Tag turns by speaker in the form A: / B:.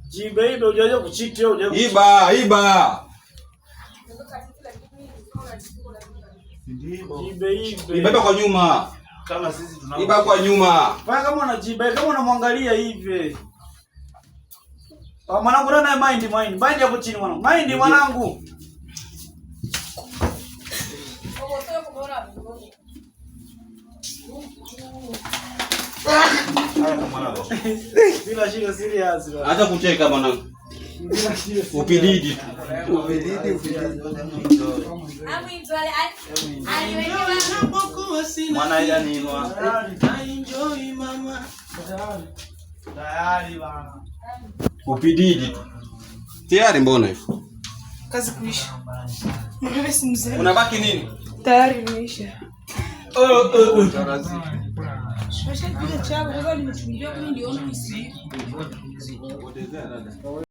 A: Jibeibe hujaje kuchiti au hujaje?
B: Iba. Jibeibe kwa nyuma.
A: Kama sisi tunao.
B: Iba kwa nyuma.
A: Fanya kama unajibeibe, kama unamwangalia hivi. Mwanangu nana mind hapo chini mwanangu. Mind mwanangu. Bila shida serious.
B: Acha kucheka mwanangu. Upididi.
A: Mwana ila niinua. Enjoy mama. Tayari bana.
B: Upididi. Tayari mbona hivyo?
C: Kazi kuisha. Mbona si mzee?
B: Unabaki nini?
C: Tayari imeisha. Sasa kile chako kwanza nimechungia kwa ndio nione kisi.